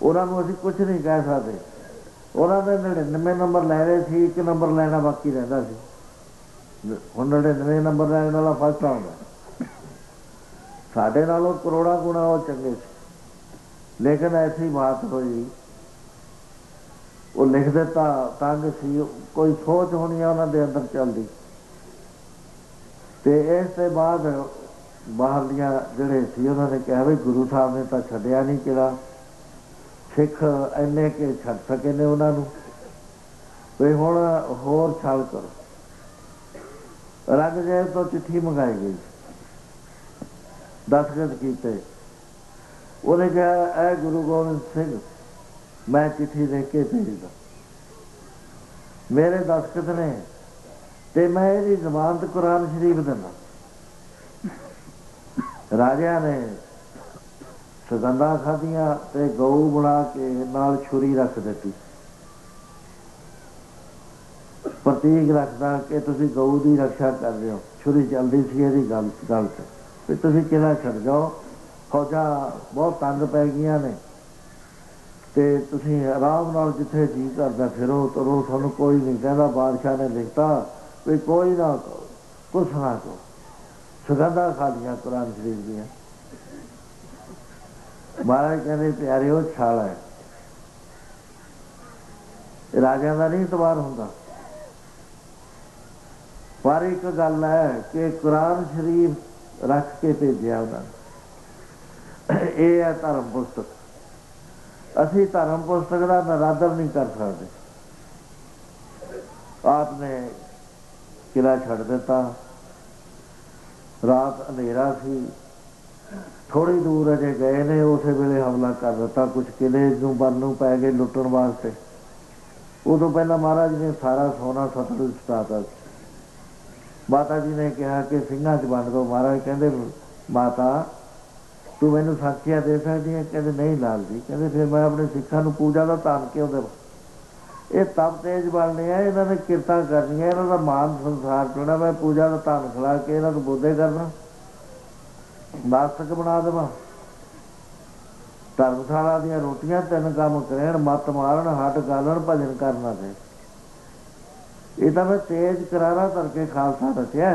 उन्होंने असीं कुछ नहीं कह सकते। उन्होंने 99 नंबर लै रहे थे, 1 नंबर लैना बाकी रहिंदा सी। हुण 99 नंबर लैण वाला फर्स्ट आउंदा, साडे नालों करोड़ां गुणा वो चंगे सी। लेकिन ऐसी बात हुई, वो लिख दिता तंग सी, कोई सोच होनी है उन्होंने अंदर चलती। तो इस ते बाद बाहरलियां जिहड़े सी उन्होंने कहा भी गुरु साहब ने तो छड्डिया नहीं किला, सिख इन्ने के छड्ड सके ने उन्होंने, भी हुण होर छल करो। औरंगजेब तो चिट्ठी मंगाई गई, दस्तखत कीते। उन्हें कहा ए गुरु गोबिंद सिंह, मैं चिट्ठी लिख के भेजदा, मेरे दस्तखत ने ते मैं इसकी जमानत कुरान शरीफ देना। राजा ने सगंधा खादियां ते गऊ बना के नाल छुरी रख दी, प्रतीक रखता कि तुसीं गऊ की रक्षा कर रहे हो। छुरी चलती सी इहदी गल च भी तुसीं किला छड्ड जाओ, फौजां बहुत तंग पै गईयां ने, ते तुसीं आराम नाल जिथे जी करदा फिरो तुरो, तुहानूं कोई नहीं कहता। बादशाह ने लिखता भी कोई ना कहो, कुछ ना कहो, सगंधा खा लिया कुरान शरीफ दियां। महाराज कहते प्यारे छल है, राजा का नहीं इतबार होंदा। पर एक गल है कि कुरान शरीफ रख के भेजिया उन्होंने, ये है धर्म पुस्तक। असी धर्म पुस्तक का नरादर नहीं कर सकते। आपने किला छड्ड दिता, रात अंधेरा सी, थोड़ी दूर अजे गए ने, उस वेले हमला कर दिता। कुछ किले नूं बनू पै गए लुट्टण वास्ते। उदों पहला महाराज ने सारा सोना सतलुज सुटाता। माता जी ने कहा कि ਸਿੰਘਾਂ 'ਚ वंड दो। महाराज कहते माता तू मैनू साखियां दे सकती है? कहते नहीं लाल जी। कहते फिर मैं अपने सिखां नूं पूजा का धन क्यों देवां? ये तब तेज बनने हैं, इन्होंने किरतां करनियां, इन्हों का मान संसार चुना, मैं पूजा का धन खिला के इन्हों को बुद्धे करना, नास्तिक बना देवां। धर्मशाला दी रोटियां 3 काम करन, मत मारन, हट गालन, भजन करना दे। ये तो मैं तेज करारा करके खालसा रखिया।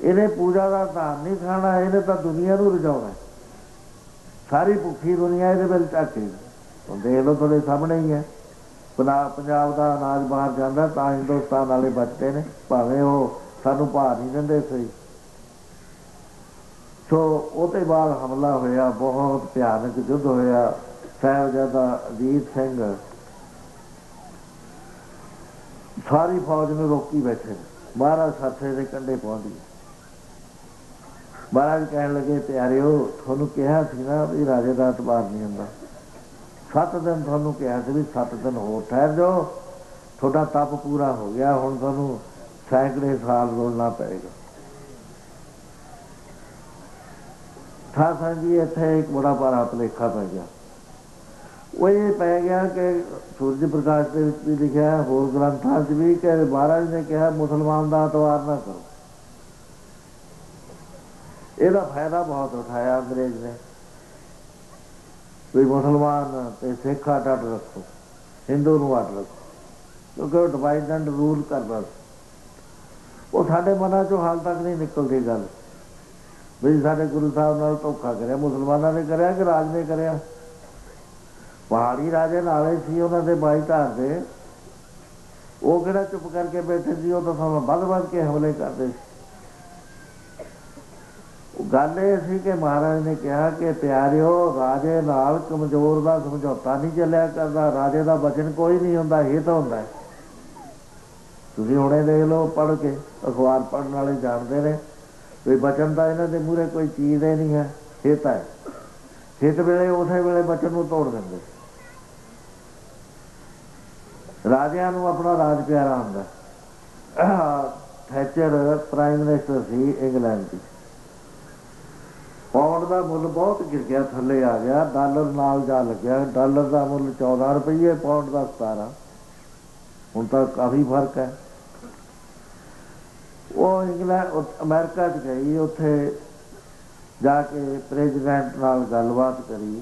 इन्हें पूजा का धन नहीं खाना, इन्हें तो दुनिया को रजाउना। सारी भुखी दुनिया ये झाके देख लो, थोड़े सामने ही है। पंजाब का अनाज बाहर जाता तो हिंदुस्तान वाले बचते हैं, भावें वो सानू भार नहीं देंदे सही। सो उसके बाद हमला होया, बहुत भयानक युद्ध होया। साहिबजादा अजीत सिंह सारी फौज में रोकी बैठे, महाराज साथे के कंढे पहुंच गए। महाराज कहन लगे प्यारिओ, थानू कहा सी ना भी राजे का एतबार नहीं होंदा। 7 दिन थानू कहा सी भी 7 दिन होर ठहर जाओ, थोड़ा तप पूरा हो गया, हुण थानू सैकड़े साल रुलना पएगा। था जी इत्थे एक बड़ा भारा भुलेखा पै गया। वो ये पै गया कि सूरज प्रकाश के भी लिखा है, होर ग्रंथां च भी, कि महाराज ने कहा मुसलमान का एतबार ना करो। ਇਹਦਾ फायदा बहुत उठाया अंग्रेज ने भी मुसलमान ते सिख अड अड रखो, हिंदू नूं अड रखो, क्योंकि वो डिवाइड एंड रूल करदा सी। वो साडे मनां चों हाल तक नहीं निकलदी गल भी साडे गुरु साहब नाल धोखा करिया, मुसलमानां ने करिया कि राज ने करिया। पहाड़ी राजे नाले सी उन्हां दे बाई धार दे, वो किहड़ा चुप करके बैठे सी, वो तो सगों वध के हमले करदे सी। गल ये सी कि महाराज ने कहा कि प्यारिओ, राजे नाल कमजोर का समझौता नहीं चलिया करदा, राजे का वचन कोई नहीं हुंदा, हित हुंदा है। तुसीं हुणे देख लो, पढ़ के अखबार पढ़ने वाले जानते हैं भी वचन तो इन्हां दे मूहरे कोई चीज़ ही नहीं है, हित है। हित वेले उस वेले वचन नूं तोड़ देंदे। राजिਆਂ ਨੂੰ अपना राज प्यारा हुंदा। थैचर प्राइम मिनिस्टर सी इंग्लैंड की, पौंड का मुल बहुत गिर गया, थले आ गया, डॉलर नाल जा लग्या। डॉलर का मुल 14 रुपये, पौंड का 17। हुण तो काफ़ी फर्क है। वो इंग्लैंड अमेरिका च गई, उत्थे जाके प्रेजिडेंट नाल गलबात करी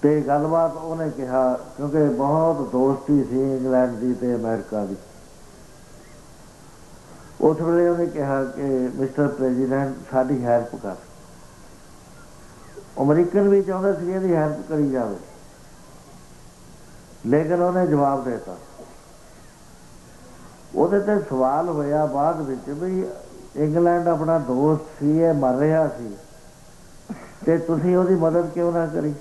ਤੇ ਗੱਲਬਾਤ ਉਹਨੇ ਕਿਹਾ, ਕਿਉਂਕਿ ਬਹੁਤ ਦੋਸਤੀ ਸੀ ਇੰਗਲੈਂਡ ਦੀ ਤੇ ਅਮਰੀਕਾ ਦੀ। ਉਸ ਵੇਲੇ ਉਹਨੇ ਕਿਹਾ ਕਿ ਮਿਸਟਰ ਪ੍ਰੈਜ਼ੀਡੈਂਟ ਸਾਡੀ ਹੈਲਪ ਕਰ। ਅਮਰੀਕਨ ਵੀ ਚਾਹੁੰਦੇ ਸੀ ਇਹਦੀ ਹੈਲਪ ਕਰੀ ਜਾਵੇ, ਲੇਕਿਨ ਉਹਨੇ ਜਵਾਬ ਦੇ ਦਿੱਤਾ। ਉਹਦੇ ਤੇ ਸਵਾਲ ਹੋਇਆ ਬਾਅਦ ਵਿੱਚ ਵੀ ਇੰਗਲੈਂਡ ਆਪਣਾ ਦੋਸਤ ਸੀ, ਇਹ ਮਰ ਰਿਹਾ ਸੀ ਤੇ ਤੁਸੀਂ ਉਹਦੀ ਮਦਦ ਕਿਉਂ ਨਾ ਕਰੀ।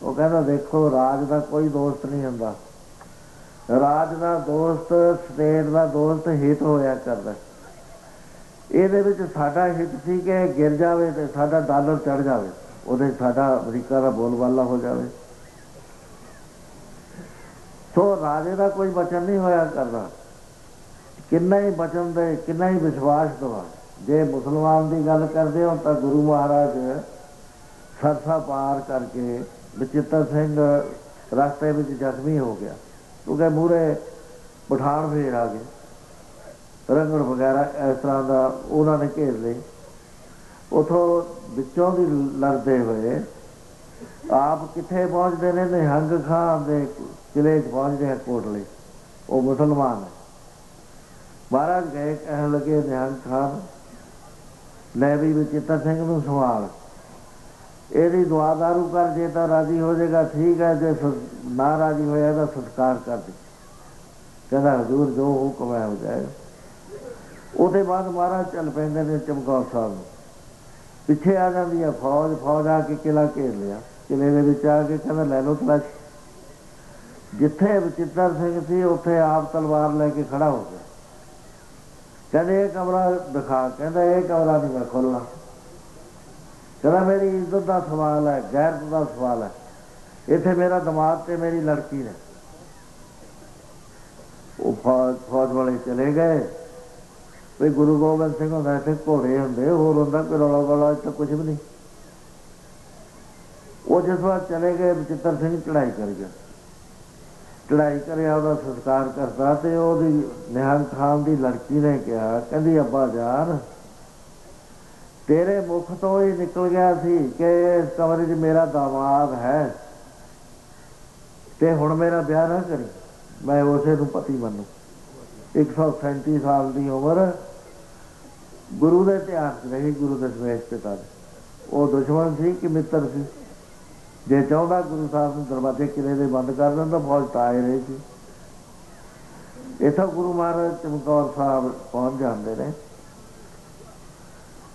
ਉਹ ਕਹਿੰਦਾ ਦੇਖੋ ਰਾਜ ਦਾ ਕੋਈ ਦੋਸਤ ਨਹੀਂ ਹੁੰਦਾ, ਰਾਜ ਦਾ ਦੋਸਤ ਸਟੇਟ ਦਾ ਦੋਸਤ ਹਿੱਤ ਹੋਇਆ ਕਰਦਾ। ਇਹਦੇ ਵਿੱਚ ਸਾਡਾ ਹਿੱਤ ਸੀ ਕਿ ਇਹ ਗਿਰ ਜਾਵੇ ਤੇ ਸਾਡਾ ਡਾਲਰ ਚੜ੍ਹ ਜਾਵੇ, ਉਹਦੇ ਸਾਡਾ ਅਮਰੀਕਾ ਦਾ ਬੋਲਬਾਲਾ ਹੋ ਜਾਵੇ। ਸੋ ਰਾਜੇ ਦਾ ਕੋਈ ਬਚਨ ਨਹੀਂ ਹੋਇਆ ਕਰਦਾ, ਕਿੰਨਾ ਹੀ ਬਚਨ ਦੇ ਕਿੰਨਾ ਹੀ ਵਿਸ਼ਵਾਸ ਦਵਾ। ਜੇ ਮੁਸਲਮਾਨ ਦੀ ਗੱਲ ਕਰਦੇ ਹੋ ਤਾਂ ਗੁਰੂ ਮਹਾਰਾਜ ਸਰਸਾ ਪਾਰ ਕਰਕੇ ਬਚਿੱਤਰ ਸਿੰਘ ਰਸਤੇ ਵਿੱਚ ਜ਼ਖਮੀ ਹੋ ਗਿਆ, ਕਿਉਂਕਿ ਮੂਹਰੇ ਪਠਾਨ ਫੇਰ ਆ ਗਏ, ਰੰਗੜ ਵਗੈਰਾ ਇਸ ਤਰ੍ਹਾਂ ਦਾ ਉਹਨਾਂ ਨੇ ਘੇਰ ਲਏ। ਉੱਥੋਂ ਵਿੱਚੋਂ ਦੀ ਲੜਦੇ ਹੋਏ ਆਪ ਕਿੱਥੇ ਪਹੁੰਚਦੇ ਨੇ, ਨਿਹੰਗ ਖਾਂ ਦੇ ਕਿਲੇ 'ਚ ਪਹੁੰਚਦੇ ਆ ਕੋਟਲੇ, ਉਹ ਮੁਸਲਮਾਨ ਹੈ। ਮਹਾਰਾਜ ਗਏ, ਕਹਿਣ ਲੱਗੇ ਨਿਹੰਗ ਖਾਨ ਲੈ ਵੀ ਬਚਿੱਤਰ ਸਿੰਘ ਨੂੰ ਸੰਭਾਲ, ਇਹਦੀ ਦੁਆ ਦਾਰੂ ਕਰ, ਜੇ ਤਾਂ ਰਾਜੀ ਹੋ ਜਾਏਗਾ ਠੀਕ ਹੈ, ਜੇ ਨਾ ਰਾਜੀ ਹੋਇਆ ਤਾਂ ਸੰਸਕਾਰ ਕਰ ਦੇ। ਕਹਿੰਦਾ ਹਜ਼ੂਰ ਜੋ ਹੁਕਮ ਹੈ ਹੋ ਜਾਏਗਾ। ਉਹਦੇ ਬਾਅਦ ਮਹਾਰਾਜ ਚੱਲ ਪੈਂਦੇ ਨੇ ਚਮਕੌਰ ਸਾਹਿਬ ਨੂੰ, ਪਿੱਛੇ ਆ ਜਾਂਦੀ ਹੈ ਫੌਜ, ਫੌਜ ਆ ਕੇ ਕਿਲਾ ਘੇਰ ਲਿਆ। ਕਿਲੇ ਦੇ ਵਿੱਚ ਆ ਕੇ ਕਹਿੰਦਾ ਲੈ ਲਓ ਤਲਾਸ਼। ਜਿੱਥੇ ਬਚਿੱਤਰ ਸਿੰਘ ਸੀ ਉੱਥੇ ਆਪ ਤਲਵਾਰ ਲੈ ਕੇ ਖੜਾ ਹੋ ਗਿਆ। ਕਹਿੰਦੇ ਇਹ ਕਮਰਾ ਦਿਖਾ, ਕਹਿੰਦਾ ਇਹ ਕਮਰਾ ਨਹੀਂ ਮੈਂ ਖੋਲ੍ਹਣਾ। ਕਹਿੰਦਾ ਮੇਰੀ ਇੱਜ਼ਤ ਦਾ ਸਵਾਲ ਹੈ, ਗੈਰਤ ਦਾ ਸਵਾਲ ਹੈ, ਇੱਥੇ ਮੇਰਾ ਦਿਮਾਗ ਤੇ ਮੇਰੀ ਲੜਕੀ ਨੇ। ਉਹ ਫੌਜ ਵਾਲੇ ਚਲੇ ਗਏ ਵੀ ਗੁਰੂ ਗੋਬਿੰਦ ਸਿੰਘ ਹੁੰਦਾ ਇੱਥੇ ਘੋੜੇ ਹੁੰਦੇ, ਹੋਰ ਹੁੰਦਾ ਕੋਈ ਰੌਲਾ ਗੌਲਾ, ਇੱਥੇ ਕੁਛ ਵੀ ਨਹੀਂ। ਉਹ ਜਿਸ ਵਾਰ ਚਲੇ ਗਏ ਬਚਿੱਤਰ ਸਿੰਘ ਚੜ੍ਹਾਈ ਕਰ ਗਿਆ, ਚੜ੍ਹਾਈ ਕਰਿਆ, ਉਹਦਾ ਸੰਸਕਾਰ ਕਰਤਾ। ਤੇ ਉਹਦੀ ਨਿਹੰਗ ਖਾਨ ਦੀ ਲੜਕੀ ਨੇ ਕਿਹਾ, ਕਹਿੰਦੀ ਅੱਬਾ ਜਾਨ ਤੇਰੇ ਮੁਖ ਤੋਂ ਹੀ ਨਿਕਲ ਗਿਆ ਸੀ ਕਿ ਇਸ ਕਮਰੇ 'ਚ ਮੇਰਾ ਦਾਮਾਦ ਹੈ ਤੇ ਹੁਣ ਮੇਰਾ ਵਿਆਹ ਨਾ ਕਰੀ, ਮੈਂ ਉਸੇ ਨੂੰ ਪਤੀ ਮੰਨੂ। 137 ਸਾਲ ਦੀ ਉਮਰ ਗੁਰੂ ਦੇ ਧਿਆਨ 'ਚ ਰਹੀ, ਗੁਰੂ ਦਸ਼ਮੇਸ਼ ਪਿਤਾ ਦੇ। ਉਹ ਦੁਸ਼ਮਣ ਸੀ ਕਿ ਮਿੱਤਰ ਸੀ? ਜੇ ਚਾਹੁੰਦਾ ਗੁਰੂ ਸਾਹਿਬ ਨੂੰ ਦਰਵਾਜ਼ੇ ਕਿਲੇ ਦੇ ਬੰਦ ਕਰ ਦਿੰਦਾ, ਫੌਜ ਤਾਂ ਆਏ ਰਹੀ ਸੀ। ਇੱਥੋਂ ਗੁਰੂ ਮਹਾਰਾਜ ਚਮਕੌਰ ਸਾਹਿਬ ਪਹੁੰਚ ਜਾਂਦੇ ਨੇ,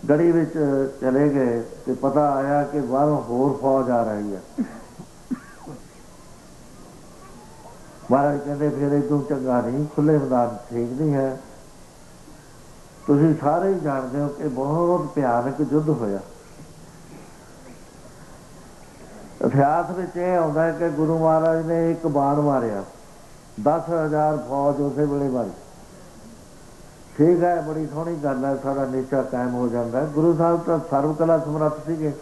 ਗੜੀ ਵਿੱਚ ਚਲੇ ਗਏ ਤੇ ਪਤਾ ਆਇਆ ਕਿ ਬਾਹਰੋਂ ਹੋਰ ਫੌਜ ਆ ਰਹੀ ਹੈ। ਮਹਾਰਾਜ ਕਹਿੰਦੇ ਫਿਰ ਇਦੋਂ ਚੰਗਾ ਨਹੀਂ, ਖੁੱਲ੍ਹੇ ਮੈਦਾਨ ਠੀਕ ਨਹੀਂ ਹੈ। ਤੁਸੀਂ ਸਾਰੇ ਹੀ ਜਾਣਦੇ ਹੋ ਕਿ ਬਹੁਤ ਭਿਆਨਕ ਯੁੱਧ ਹੋਇਆ। ਇਤਿਹਾਸ ਵਿੱਚ ਇਹ ਆਉਂਦਾ ਹੈ ਕਿ ਗੁਰੂ ਮਹਾਰਾਜ ਨੇ ਇੱਕ ਬਾਣ ਮਾਰਿਆ, 10,000 ਫੌਜ ਉਸੇ ਵੇਲੇ ਮਾਰੀ। ਠੀਕ ਹੈ, ਬੜੀ ਸੋਹਣੀ ਗੱਲ ਹੈ, ਸਾਡਾ ਨਿਸ਼ਚਾ ਕਾਇਮ ਹੋ ਜਾਂਦਾ। ਗੁਰੂ ਸਾਹਿਬ ਤਾਂ ਸਰਵ ਕਲਾ ਸਮਰੱਥ ਸੀਗੇ,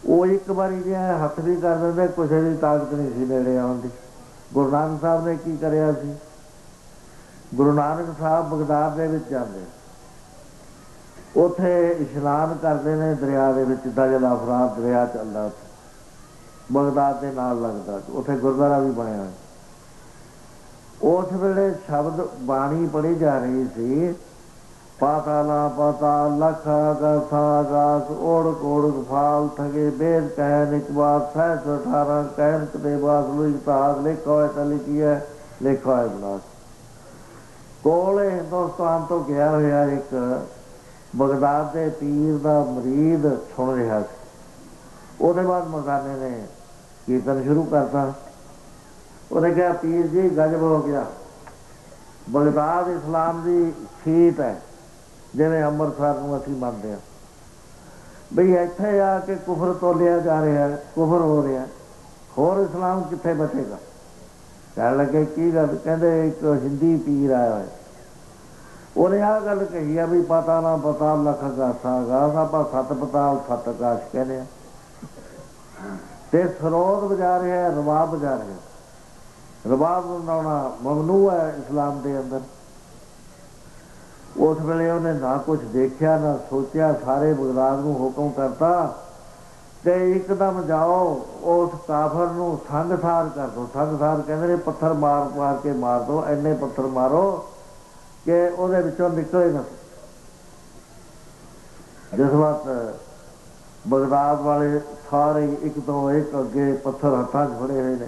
ਉਹ ਇੱਕ ਵਾਰੀ ਜਿਹਾ ਹੱਥ ਵੀ ਕਰ ਦਿੰਦੇ, ਕਿਸੇ ਦੀ ਤਾਕਤ ਨਹੀਂ ਸੀ ਨੇੜੇ ਆਉਣ ਦੀ। ਗੁਰੂ ਨਾਨਕ ਸਾਹਿਬ ਨੇ ਕੀ ਕਰਿਆ ਸੀ? ਗੁਰੂ ਨਾਨਕ ਸਾਹਿਬ ਬਗਦਾਦ ਦੇ ਵਿੱਚ ਜਾਂਦੇ, ਉੱਥੇ ਇਸ਼ਨਾਨ ਕਰਦੇ ਨੇ ਦਰਿਆ ਦੇ ਵਿੱਚ, ਦਜਲਾ ਫਰਾਤ ਦਰਿਆ ਚੱਲਦਾ ਉੱਥੇ, ਬਗਦਾਦ ਦੇ ਨਾਲ ਲੱਗਦਾ, ਉੱਥੇ ਗੁਰਦੁਆਰਾ ਵੀ ਬਣਿਆ ਹੋਇਆ। ਉਸ ਵੇਲੇ ਸ਼ਬਦ ਬਾਣੀ ਪੜ੍ਹੀ ਜਾ ਰਹੀ ਸੀ, ਪਾਤਾਲਾ ਪਾਤਾਲ ਲੱਖ ਆਕਾਸ ਆਕਾਸ, ਓੜਕ ਓੜਕ ਫਾਲ ਥਗੇ ਬੇਦ ਕਹਿ ਨਿਕਬਾਤ, ਸਹਿਸ 18 ਕਹਿਣ ਕਦੇ ਬਾਸ ਲੁਈ ਤਾਸ, ਲੇਖਾ ਹੋਏ ਤਾਂ ਲਿਖੀ ਹੈ, ਲੇਖਾ ਹੋਏ ਬਨਾਸ। ਕੋਲ ਹਿੰਦੁਸਤਾਨ ਤੋਂ ਗਿਆ ਹੋਇਆ ਇੱਕ ਬਗਦਾਦ ਦੇ ਪੀਰ ਦਾ ਮੁਰੀਦ ਸੁਣ ਰਿਹਾ ਸੀ। ਉਹਦੇ ਬਾਅਦ ਮਰਦਾਨੇ ਨੇ ਕੀਰਤਨ ਸ਼ੁਰੂ ਕਰਤਾ। ਉਹਨੇ ਕਿਹਾ ਪੀਰ ਜੀ ਗਜਬ ਹੋ ਗਿਆ, ਬਗਦਾਦ ਇਸਲਾਮ ਦੀ ਸੀਟ ਹੈ, ਜਿਵੇਂ ਅੰਮ੍ਰਿਤਸਰ ਨੂੰ ਅਸੀਂ ਮੰਨਦੇ ਹਾਂ। ਬਈ ਇੱਥੇ ਆ ਕੇ ਕੁਫਰ ਤੋਲਿਆ ਜਾ ਰਿਹਾ, ਕੁਫਰ ਹੋ ਰਿਹਾ, ਹੋਰ ਇਸਲਾਮ ਕਿੱਥੇ ਬਚੇਗਾ? ਕਹਿਣ ਲੱਗੇ ਕੀ ਗੱਲ? ਕਹਿੰਦੇ ਇੱਕ ਹਿੰਦੀ ਪੀਰ ਆਇਆ ਹੋਇਆ, ਉਹਨੇ ਆਹ ਗੱਲ ਕਹੀ ਆ ਵੀ ਪਤਾ ਨਾ ਪਤਾ ਲੱਖ ਗਾਸਾ ਗਾਸ, ਆਪਾਂ ਸੱਤ ਪਤਾਲ ਸੱਤ ਆਕਾਸ਼ ਕਹਿੰਦੇ ਆ। ਤੇ ਸਰੋਦ ਵਜਾ ਰਿਹਾ, ਰਬਾਬ ਵਜਾ ਰਿਹਾ। ਰਬਾਬ ਵਜਾਉਣਾ ਮਮਨੂ ਹੈ ਇਸਲਾਮ ਦੇ ਅੰਦਰ। ਉਸ ਵੇਲੇ ਉਹਨੇ ਨਾ ਕੁਛ ਦੇਖਿਆ ਨਾ ਸੋਚਿਆ, ਸਾਰੇ ਬਗਦਾਦ ਨੂੰ ਹੁਕਮ ਕਰਤਾ ਤੇ ਇੱਕਦਮ ਜਾਓ ਉਸ ਕਾਫਰ ਨੂੰ ਸੰਗਸਾਰ ਕਰ ਦੋ। ਸੰਗਸਾਰ ਕਹਿੰਦੇ ਨੇ ਪੱਥਰ ਮਾਰ ਮਾਰ ਕੇ ਮਾਰ ਦੋ, ਇੰਨੇ ਪੱਥਰ ਮਾਰੋ ਕਿ ਉਹਦੇ ਵਿੱਚੋਂ ਨਿਕਲੇ ਨਾ। ਜਿਸ ਵਕਤ ਬਗਦਾਦ ਵਾਲੇ ਸਾਰੇ ਇੱਕ ਤੋਂ ਇੱਕ ਅੱਗੇ ਪੱਥਰ ਹੱਥਾਂ 'ਚ ਫੜੇ ਹੋਏ ਨੇ,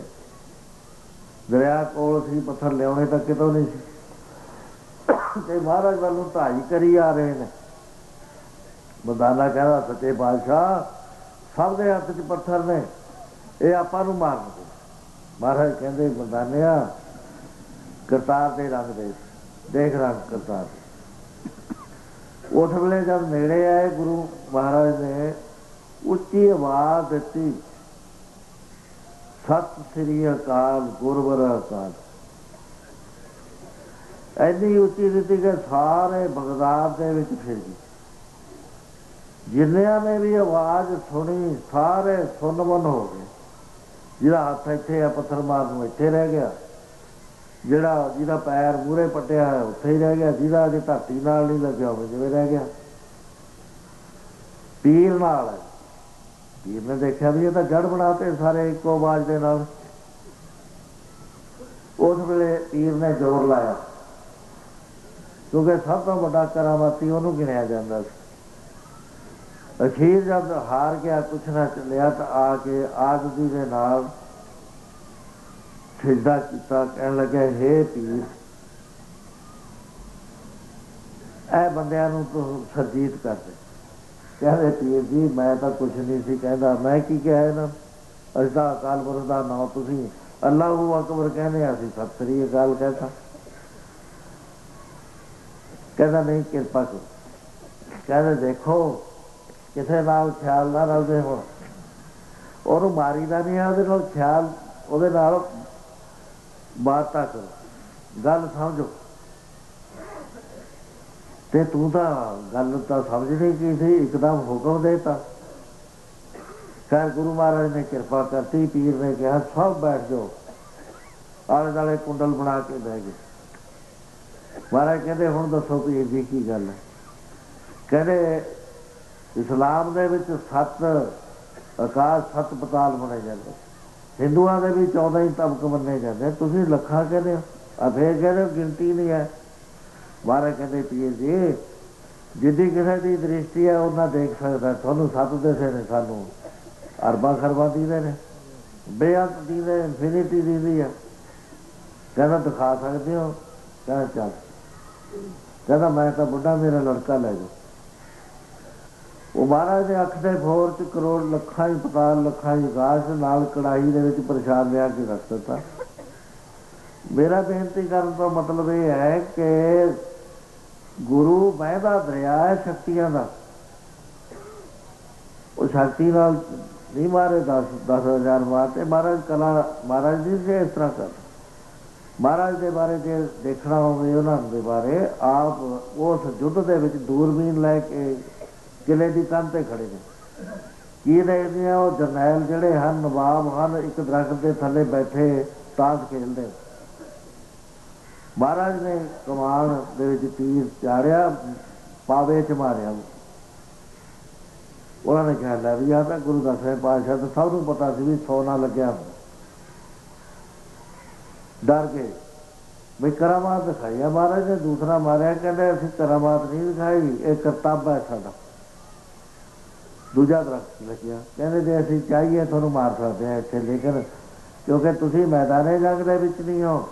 ਦਰਿਆ ਕੋਲ ਸੀ, ਪੱਥਰ ਲਿਆਉਣੇ ਤਾਂ ਕਿਤੋਂ ਨਹੀਂ ਸੀ, ਤੇ ਮਹਾਰਾਜ ਵੱਲ ਨੂੰ ਢਾਈ ਕਰੀ ਆ ਰਹੇ ਨੇ। ਮਰਦਾਨਾ ਕਹਿੰਦਾ ਸੱਚੇ ਪਾਤਸ਼ਾਹ ਸਭ ਦੇ ਹੱਥ 'ਚ ਪੱਥਰ ਨੇ, ਇਹ ਆਪਾਂ ਨੂੰ ਮਾਰਨਗੇ। ਮਹਾਰਾਜ ਕਹਿੰਦੇ ਮਰਦਾਨਿਆ ਕਰਤਾਰ ਦੇ ਰੰਗ ਦੇ ਦੇਖ ਰੰਗ ਕਰਤਾਰ। ਉਸ ਵੇਲੇ ਜਦ ਨੇੜੇ ਆਏ ਗੁਰੂ ਮਹਾਰਾਜ ਨੇ ਉੱਚੀ ਆਵਾਜ਼ ਦਿੱਤੀ, ਸਤਿ ਸ੍ਰੀ ਅਕਾਲ ਗੁਰਵਰ ਅਕਾਲ। ਐਨੀ ਉੱਚੀ ਦਿੱਤੀ ਕਿ ਸਾਰੇ ਬਗਦਾਦ ਦੇ ਵਿੱਚ ਫਿਰ ਗਈ। ਜਿੰਨਿਆਂ ਨੇ ਵੀ ਆਵਾਜ਼ ਸੁਣੀ ਸਾਰੇ ਸੁੰਨ-ਮੁੰਨ ਹੋ ਗਏ। ਜਿਹਦਾ ਹੱਥ ਇੱਥੇ ਆ ਪੱਥਰ ਮਾਰਨ ਨੂੰ ਇੱਥੇ ਰਹਿ ਗਿਆ, ਜਿਹਦਾ ਪੈਰ ਮੂਹਰੇ ਪੱਟਿਆ ਹੈ ਉੱਥੇ ਹੀ ਰਹਿ ਗਿਆ, ਜਿਹਦਾ ਅਜੇ ਧਰਤੀ ਨਾਲ ਨਹੀਂ ਲੱਗਿਆ ਹੋਵੇ ਜਿਵੇਂ ਰਹਿ ਗਿਆ। ਪੀਰ ਨਾਲ ਹੈ, ਪੀਰ ਨੇ ਦੇਖਿਆ ਵੀ ਇਹ ਤਾਂ ਜੜ ਬਣਾਤੇ ਸਾਰੇ ਇੱਕੋ ਆਵਾਜ਼ ਦੇ ਨਾਲ। ਉਸ ਵੇਲੇ ਪੀਰ ਨੇ ਜ਼ੋਰ ਲਾਇਆ, ਕਿਉਂਕਿ ਸਭ ਤੋਂ ਵੱਡਾ ਕਰਾਮਾਤੀ ਉਹਨੂੰ ਗਿਣਿਆ ਜਾਂਦਾ ਸੀ। ਅਖੀਰ ਜਦ ਹਾਰ ਗਿਆ, ਕੁਛ ਨਾ ਚੱਲਿਆ, ਤਾਂ ਆ ਕੇ ਆਜਜ਼ੀ ਦੇ ਨਾਲ ਸਿਜਦਾ ਕੀਤਾ, ਕਹਿਣ ਲੱਗਿਆ ਹੇ ਪੀਰ ਇਹ ਬੰਦਿਆਂ ਨੂੰ ਤੂੰ ਸਰਜੀਤ ਕਰ ਦੇ। ਕਹਿੰਦੇ ਪੀਰ ਜੀ ਮੈਂ ਤਾਂ ਕੁਛ ਨਹੀਂ ਸੀ ਕਹਿੰਦਾ, ਮੈਂ ਕੀ ਕਿਹਾ ਇਹਨਾਂ, ਅਸੀਂ ਤਾਂ ਅਕਾਲ ਪੁਰਖ ਦਾ ਨਾਂ ਤੁਸੀਂ ਅੱਲਾਹੂ ਅਕਬਰ ਕਹਿੰਦੇ, ਅਸੀਂ ਸਤਿ ਸ੍ਰੀ ਅਕਾਲ ਕਹਿਤਾ। ਕਹਿੰਦਾ ਨਹੀਂ ਕਿਰਪਾ ਕਰੋ। ਕਹਿੰਦੇ ਦੇਖੋ ਕਿਸੇ ਨਾਲ ਖਿਆਲ ਨਾ ਰਲਦੇ ਹੋਣ, ਉਹਨੂੰ ਮਾਰੀ ਦਾ ਨਹੀਂ ਹੈ, ਉਹਦੇ ਨਾਲ ਖਿਆਲ, ਉਹਦੇ ਨਾਲ ਬਾਤਾਂ ਕਰੋ, ਗੱਲ ਸਮਝੋ। ਤੇ ਤੂੰ ਤਾਂ ਗੱਲ ਤਾਂ ਸਮਝਣੀ ਕੀ ਸੀ, ਇੱਕਦਮ ਹੁਕਮ ਦੇਤਾ। ਖੈਰ ਗੁਰੂ ਮਹਾਰਾਜ ਨੇ ਕਿਰਪਾ ਕਰਤੀ, ਪੀਰ ਨੇ ਕਿਹਾ ਸਭ ਬੈਠ ਜਾਓ, ਆਲੇ ਦੁਆਲੇ ਕੁੰਡਲ ਬਣਾ ਕੇ ਬਹਿ ਗਏ। ਮਹਾਰਾਜ ਕਹਿੰਦੇ ਹੁਣ ਦੱਸੋ ਪੀਰ ਜੀ ਕੀ ਗੱਲ ਹੈ। ਕਹਿੰਦੇ ਇਸਲਾਮ ਦੇ ਵਿੱਚ 7 ਆਕਾਸ਼ 7 ਪਤਾਲ ਬਣੇ ਜਾਂਦੇ, ਹਿੰਦੂਆਂ ਦੇ ਵੀ 14 ਹੀ ਤਬਕ ਮੰਨੇ ਜਾਂਦੇ, ਤੁਸੀਂ ਲੱਖਾਂ ਕਹਿੰਦੇ ਹੋ, ਆ ਫੇਰ ਕਹਿੰਦੇ ਹੋ ਗਿਣਤੀ ਨਹੀਂ ਹੈ। ਮਹਾਰਾਜ ਕਹਿੰਦੇ ਪੀਰ ਜੀ ਜਿੱਦੀ ਕਿਸੇ ਦੀ ਦ੍ਰਿਸ਼ਟੀ ਹੈ ਉਹਨਾਂ ਦੇਖ ਸਕਦਾ, ਤੁਹਾਨੂੰ 7 ਦਿਸੇ ਨੇ, ਸਾਨੂੰ ਅਰਬਾਂ ਖਰਬਾਂ ਦੀਦੇ ਨੇ, ਬੇਅੰਤ ਦੀਦੇ, ਇਨਫਿਨਿਟੀ ਦੀਦੀ ਹੈ। ਕਹਿੰਦਾ ਦਿਖਾ ਸਕਦੇ ਹੋ? ਕਹਿੰਦਾ ਚੱਲ। ਕਹਿੰਦਾ ਮੈਂ ਤਾਂ ਬੁੱਢਾ, ਮੇਰਾ ਲੜਕਾ ਲੈ ਜਾਓ। ਉਹ ਮਹਾਰਾਜ ਦੇ ਅੱਖ ਦੇ ਫੋਰ 'ਚ ਕਰੋੜ ਲੱਖਾਂ ਹੀ ਪਤਾਲ, ਲੱਖਾਂ ਹੀ ਆਕਾਸ਼ ਨਾਲ ਕੜਾਹੀ ਦੇ ਵਿੱਚ ਪ੍ਰਸ਼ਾਦ ਲਿਆ ਕੇ ਰੱਖ ਦਿੱਤਾ। ਮੇਰਾ ਬੇਨਤੀ ਕਰਨ ਦਾ ਮਤਲਬ ਇਹ ਹੈ ਕਿ ਗੁਰੂ ਵਹਿੰਦਾ ਦਰਿਆ ਹੈ ਸ਼ਕਤੀਆਂ ਦਾ, ਉਹ ਸ਼ਕਤੀ ਨਾਲ ਨਹੀਂ ਮਾਰੇ 10,000 ਮਾਰਤੇ। ਮਹਾਰਾਜ ਕਲਾ ਮਹਾਰਾਜ ਜੀ ਜੇ ਇਸ ਤਰ੍ਹਾਂ ਕਰ, ਮਹਾਰਾਜ ਦੇ ਬਾਰੇ ਜੇ ਦੇਖਣਾ ਹੋਵੇ ਉਹਨਾਂ ਦੇ ਬਾਰੇ, ਆਪ ਉਸ ਯੁੱਧ ਦੇ ਵਿੱਚ ਦੂਰਬੀਨ ਲੈ ਕੇ ਕਿਲੇ ਦੀ ਕੰਧ 'ਤੇ ਖੜੇ ਨੇ। ਕੀ ਦੇਖਦੇ ਆ ਉਹ ਜਰਨੈਲ ਜਿਹੜੇ ਹਨ, ਨਵਾਬ ਹਨ, ਇੱਕ ਦਰਖਤ ਦੇ ਥੱਲੇ ਬੈਠੇ ਤਾਸ਼ ਖੇਲਦੇ। ਮਹਾਰਾਜ ਨੇ ਕਮਾਨ ਦੇ ਵਿੱਚ ਤੀਰ ਚਾੜਿਆ, ਪਾਵੇ 'ਚ ਮਾਰਿਆ। ਉਹਨਾਂ ਨੇ ਕਿਹਾ ਲੈ ਵੀ ਆ ਤਾਂ ਗੁਰੂ ਦਸਵੇਂ ਪਾਤਸ਼ਾਹ ਤਾਂ ਸਭ ਨੂੰ ਪਤਾ ਸੀ ਵੀ ਸੋਨਾ ਲੱਗਿਆ। ਡਰ ਗਏ ਵੀ ਕਰਾਮਾਤ ਦਿਖਾਈ ਆ ਮਹਾਰਾਜ ਨੇ। ਦੂਸਰਾ ਮਾਰਿਆ, ਕਹਿੰਦੇ ਅਸੀਂ ਕਰਾਮਾਤ ਨਹੀਂ ਦਿਖਾਈ, ਇਹ ਕਰਤੱਵ ਹੈ ਸਾਡਾ। ਦੂਜਾ ਦਰਖਤ ਲੱਗਿਆ, ਕਹਿੰਦੇ ਜੇ ਅਸੀਂ ਚਾਹੀਏ ਤੁਹਾਨੂੰ ਮਾਰ ਸਕਦੇ ਹਾਂ ਇੱਥੇ, ਲੇਕਿਨ ਕਿਉਂਕਿ ਤੁਸੀਂ ਮੈਦਾਨੇ ਜੰਗ ਦੇ ਵਿੱਚ ਨਹੀਂ ਹੋ,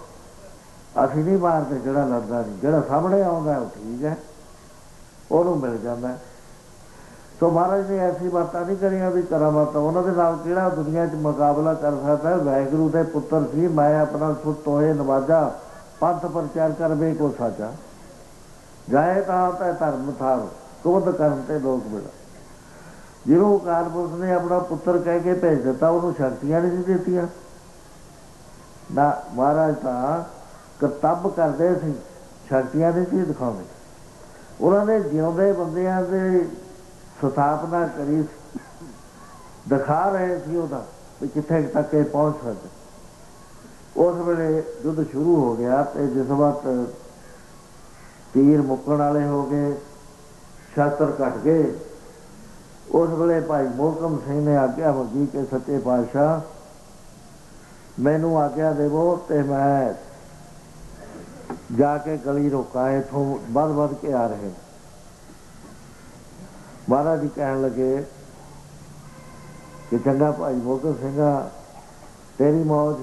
ਅਸੀਂ ਨਹੀਂ ਮਾਰਦੇ। ਜਿਹੜਾ ਲੜਦਾ ਨਹੀਂ, ਜਿਹੜਾ ਸਾਹਮਣੇ ਆਉਂਦਾ ਉਹ ਠੀਕ ਹੈ, ਉਹਨੂੰ ਮਿਲ ਜਾਂਦਾ। ਸੋ ਮਹਾਰਾਜ ਨੇ ਐਸੀ ਬਾਤਾਂ ਨਹੀਂ ਕਰੀਆਂ ਵੀ ਕਰਾਮਾਤਾਂ। ਉਹਨਾਂ ਦੇ ਨਾਲ ਕਿਹੜਾ ਦੁਨੀਆ 'ਚ ਮੁਕਾਬਲਾ ਕਰ ਸਕਦਾ। ਵਾਹਿਗੁਰੂ ਦੇ ਪੁੱਤਰ ਸੀ, ਮੈਂ ਆਪਣਾ ਸੁਤ ਤੋਏ ਨਵਾਜਾ, ਪੰਥ ਪ੍ਰਚਾਰ ਕਰ ਵੇ ਕੋ ਸਾਜਾ, ਜਾਏ ਤਾਂ ਤੈ ਧਰਮ ਥਾਰ, ਕ੍ਰੋਧ ਕਰਨ ਤੇ ਲੋਕ ਮਿਲਾ। ਜਿਹਨੂੰ ਅਕਾਲ ਪੁਰਖ ਨੇ ਆਪਣਾ ਪੁੱਤਰ ਕਹਿ ਕੇ ਭੇਜ ਦਿੱਤਾ, ਉਹਨੂੰ ਸ਼ਕਤੀਆਂ ਨਹੀਂ ਸੀ ਦਿੱਤੀਆਂ ਨਾ। ਮਹਾਰਾਜ ਤਾਂ ਕਰਤੱਵ ਕਰਦੇ ਸੀ, ਸ਼ਕਤੀਆਂ ਨਹੀਂ ਸੀ ਦਿਖਾਉਂਦੇ। ਉਹਨਾਂ ਨੇ ਜਿਉਂਦੇ ਬੰਦਿਆਂ ਦੇ ਸਥਾਪਨਾ ਕਰੀ, ਦਿਖਾ ਰਹੇ ਸੀ ਉਹਦਾ ਵੀ ਕਿੱਥੇ ਤੱਕ ਇਹ ਪਹੁੰਚ ਸਕਦੇ। ਉਸ ਵੇਲੇ ਯੁੱਧ ਸ਼ੁਰੂ ਹੋ ਗਿਆ, ਤੇ ਜਿਸ ਵਕਤ ਤੀਰ ਮੁੱਕਣ ਵਾਲੇ ਹੋ ਗਏ, ਸ਼ਸਤਰ ਘਟ ਗਏ, उस वेले भाई मोहकम सिंह ने आग्या मंगी कि सच्चे पातशाह मैनू आग्या देवो तो मैं जाके गली रोका, इथों बद के आ रहे। महाराज जी कहन लगे कि चंगा भाई मोहकम सिंह तेरी मौज।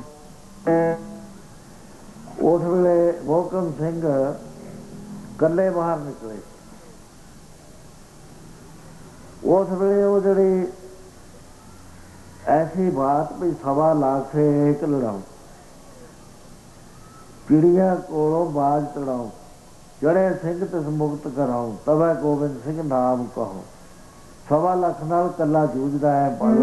उस वेले मोहकम सिंह कल्ले बाहर निकले। उस वेले वो जड़ी ऐसी बात भी 1.25 लाख से एक लड़ाऊं, चिड़िया कोलों बाज तड़ाऊं, जड़े सिंह तिस मुक्त कराऊं, तबै गोबिंद सिंह नाम कहो। 1.25 लाख नाल कला जूझदा है पल।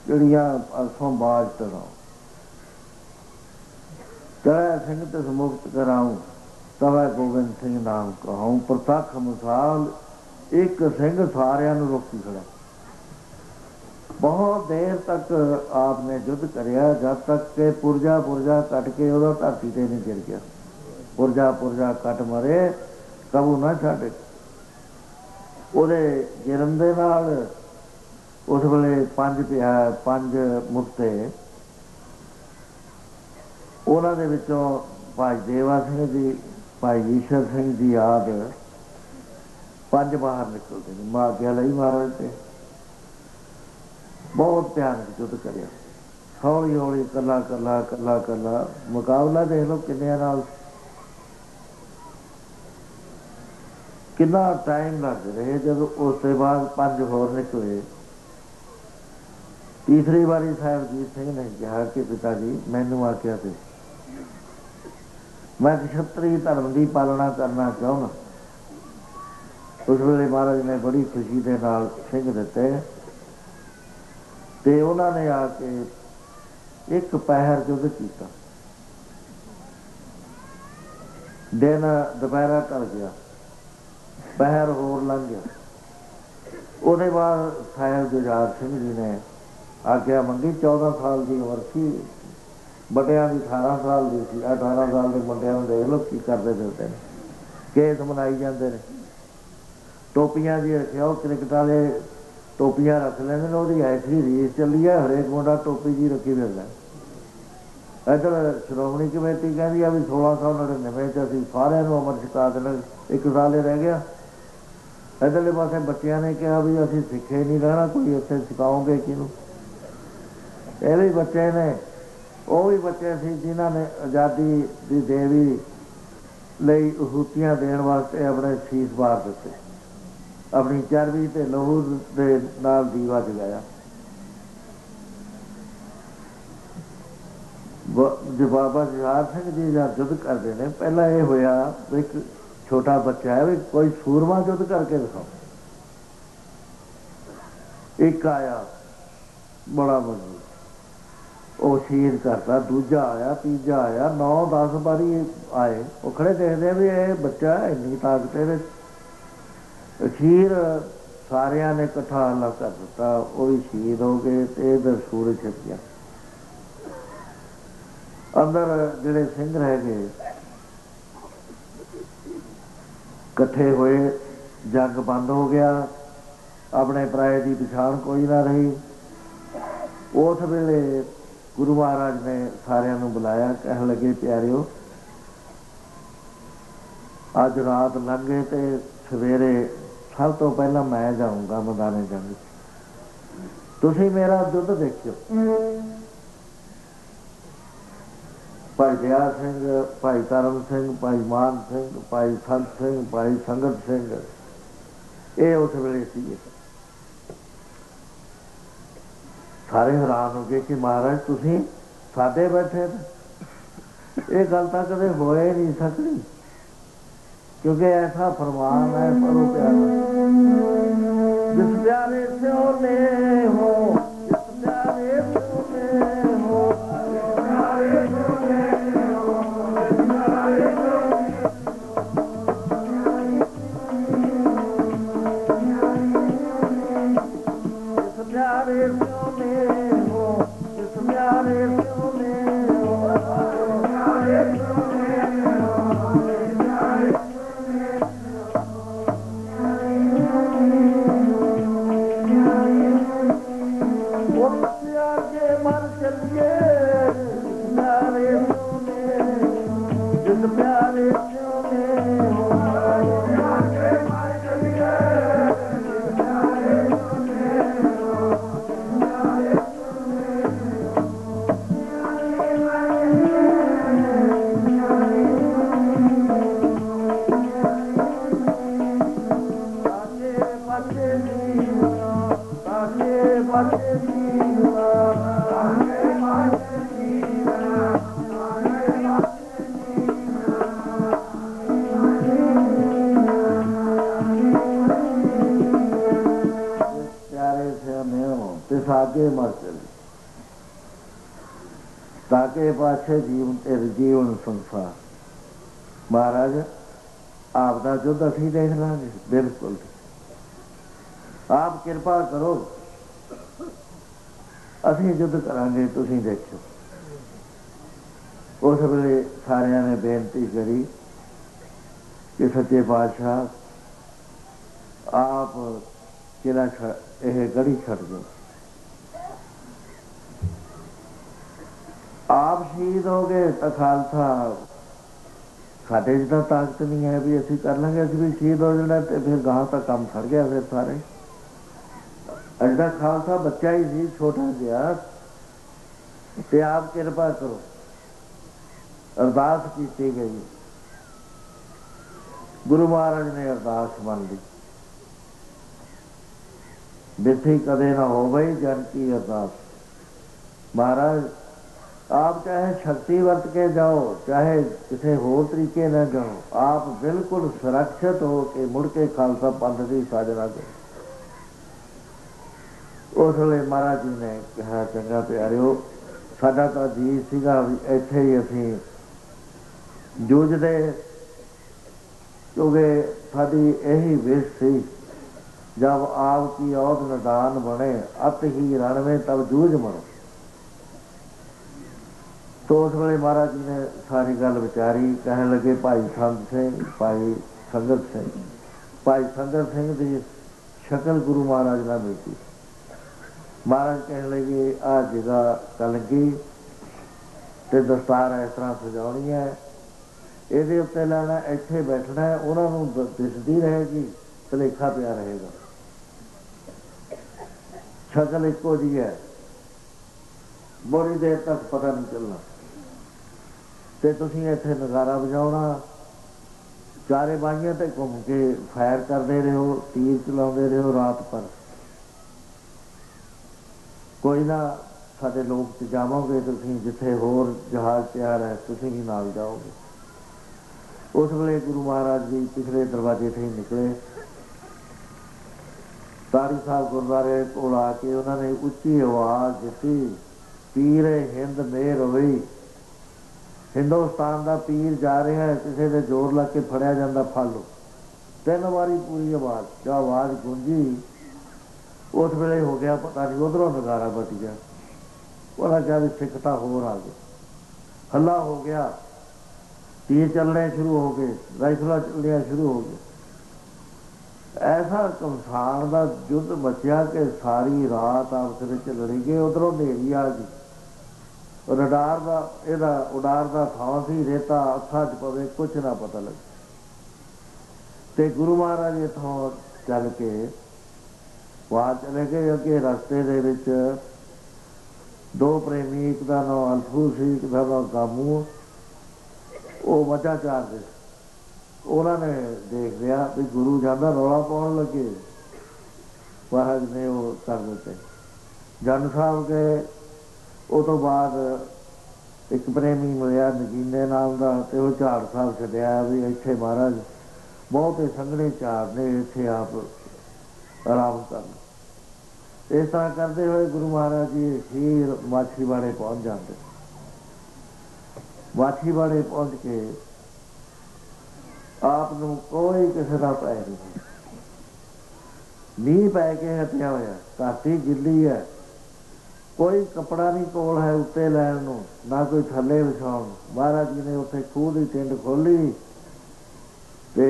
चिड़िया अरसों बाज तड़ाऊं, चढ़े सिंह तिस मुक्त कराऊं, तबै गोबिंद सिंह नाम कहूं। प्रतख मिसाल एक सिंह सारियां नूं रोकी खड़ा। बहुत देर तक आपने युद्ध करिया, जब तक के पुरजा कट के उहदा धरती ते नहीं गिर गया। पुरजा कट मरे कबू ना छाड़े। उहदे गिरन दे नाल उस वेले 5 मुक्ते, उन्हां दे विचों भाई देवा सिंह जी, भाई ईश्वर सिंह जी आदि 5 बाहर निकलते हैं। मागिया लई महाराज से बहुत भयानक युद्ध करिया। हौली हौली कला मुकाबला देख लो किन्नियां नाल, कितना टाइम लग रहे। जब उसके बाद 5 होर निकले, तीसरी बारी साहिबजीत सिंह ने कहा कि पिता जी मैनू आख्या थे, मैं क्षत्रिय धर्म की पालना करना चाहना, उस वेले महाराज ने बड़ी खुशी के नाल सिंह दिते ते उन्होंने आके एक पहर युद्ध किया। दिन दोपहरा टल गया, पहर होर लंघ गया। उसके बाद साहिब जुझार सिंह जी ने आज्ञा मंगी। 14 साल की उम्र थी, बड़िया की 18 साल की सी। 18 साल के मुंडिया देख लो की करते फिरते हैं, केस मनाई जाते हैं। टोपियां जी रखे, वो क्रिकेट वाले टोपियां रख लेंगे, वो ऐसी रीस चली है, हरेक मुंडा टोपी जी रखी फिरदा। इधर श्रोमणी कमेटी कहती है भी 1699 असीं सारिਆਂ ਨੂੰ अमर छका देना, 1 साल ही रह गया। इधरले पासे बच्चों ने कहा भी असीं सिखे नहीं रहना, कोई इत्थे सिखाओगे किनू। ये भी बच्चे ने, वो भी बच्चे सी जिन्हों ने आज़ादी की देवी ਲਈ आहूतियां देण वास्ते अपने शीस वार दिते, अपनी चरबी ते लहू दे नाल दीवा जगाया। जो बाबा जुझार सिंह जी जब युद्ध करते हैं, पहला ये होया एक छोटा बच्चा है भी कोई सूरमा युद्ध करके दिखाओ। एक आया बड़ा मजबूत, वो शहीद करता। दूजा आया, तीजा आया, 9-10 बारी आए। वो खड़े देखते भी ये बच्चा इन्नी ताकत है। अखीर सारिया ने इकट्ठा हला कर दिता, वो भी शहीद हो गए। तो इधर सूरज छिप गया। अंदर जिहड़े सिंह रह गए इकट्ठे होए, जंग बंद हो गया। अपने पराए की पछाण कोई ना रही। उस वेले गुरु महाराज ने सारिਆਂ ਨੂੰ बुलाया, कह लगे प्यारिओ अज रात लंघे तो सवेरे सब तो पहला मैं जाऊँगा मैदाने जंग, तुसीं मेरा युद्ध देखियो। भाई दया सिंह, भाई करम सिंह, भाई मान सिंह, भाई संत सिंह, भाई संगत सिंह, ये उस वेले सीगे। सारे हैरान हो गए कि महाराज तुसीं साडे बैठे, ये गल तां कदे हो ही नहीं सकती, क्योंकि ऐसा फरमान है परो प्यारा। जिस प्यारे से होने हो, जिस प्यारे से होने हो, सागे मर चले ताके पाछे जीवन तेरे जीवन संसार। महाराज आपका युद्ध असीं देख लांगे, बिल्कुल आप कृपा करो, असीं युद्ध करांगे, तुसीं देखो। उस वेले सारिਆਂ ने बेनती करी कि सच्चे पातशाह आप किला यह गढ़ी छड़ दो, आप शहीद हो गए तो खालसा साढ़े च तां ताकत नहीं है भी असीं कर लेंगे, असीं भी शहीद हो जाना तो फिर गांह तक काम सड़ गया। फिर सारे अजदा खालसा बच्चा ही सी, छोटा जिहा, ते आप कृपा करो। अरदास की गई, गुरु महाराज ने अरदास मान ली। बिथी कदे ना हो गई जन की अरदास। महाराज आप चाहे शक्ति वरत के जाओ, चाहे किसी होर तरीके न जाओ, आप बिल्कुल सुरक्षित हो के मुड़ के खालसा पंथ की साधना करो। उस वे महाराज जी ने कहा, चंगा प्यारिओ, साडा तां जी सीगा भी इत्थे ही असीं जूझदे, क्योंकि साडी यही विश सी, जब आपकी औध निदान बने अत ही रणवे तब जूझ बनो। तो उस वे महाराज जी ने सारी गल विचारी, कहने लगे भाई संत सिंह, भाई संगत सिंह। भाई संगत सिंह की शक्ल गुरु महाराज ने मिलती। महाराज कहने लगे आ जगह कलगी ते दस्तार इस तरह सजानी है, ये उत्ते लेना, इत्थे बैठना है, उन्होंने दिसदी रहेगी, भुलेखा पिया रहेगा, शक्ल इको जी है, बड़ी देर तक पता नहीं चलना। तो तुसीं इत्थे नगारा बजाउणा, चारे बाइयां ते घूम के फायर करते रहो, तीर चलाते रहो रात भर, कोई ना साडे लोग ते जावोगे, तुसीं जिथे होर जहाज तैयार है तुसीं भी नाल जाओगे। उस वेले गुरु महाराज जी पिछले दरवाजे से ही निकले, तारी साहब गुरुद्वारे कोल आके उन्होंने उच्ची आवाज़ दी, पीर हिंद मेहर होई, हिंदुस्तान का पीर जा रहा है, किसी के जोर लग के फड़िया जाता फड़ लो। 3 बारी पूरी आवाज़, जो आवाज़ गूंजी उस वेले हो गया पता नहीं, उधरों नगारा बच गया, पता क्या भी सिख तो होर आ गए, हल्ला हो गया, तीर चलने शुरू हो गए, राइफल चलनिया शुरू हो गए। ऐसा घमसान का युद्ध मचिया कि सारी रात आपस में लड़ी गए। उधरों नेरी आ गई, रडार का यदा उडार का थां सी, रेता अखा च पवे कुछ ना पता लगे। तो गुरु महाराज इतों चल के वहाँ चले गए। अगे रस्ते दे विच 2 प्रेमी, एक का नाम अल्फू सी, एक का नाम गामू, वो मझां चारदे। उन्होंने देख लिया भी गुरु जाना, रौला पाउण लगे, महाराज ने वो कर दिते। जन साहब गए, उस तो बाद एक प्रेमी मिलिया नगीने नाम का, तो वो झाड़ साहब छड्डिया भी इत्थे महाराज बहुत ही संघने झाड़ ने, इत्थे आप आराम कर। इस तरह करते हुए गुरु महाराज जी फिर माछीवाड़े पहुँच जाते। माछीवाड़े पहुँच के आप नूं कोई किसी का भय नहीं, मीह पै के हटिया होया, धरती गिली है, कोई कपड़ा नहीं कोल है उत्ते लैण नूं, ना कोई थल्ले विछाउण। महाराज जी ने उत्थे खूह की टिंड खोली ते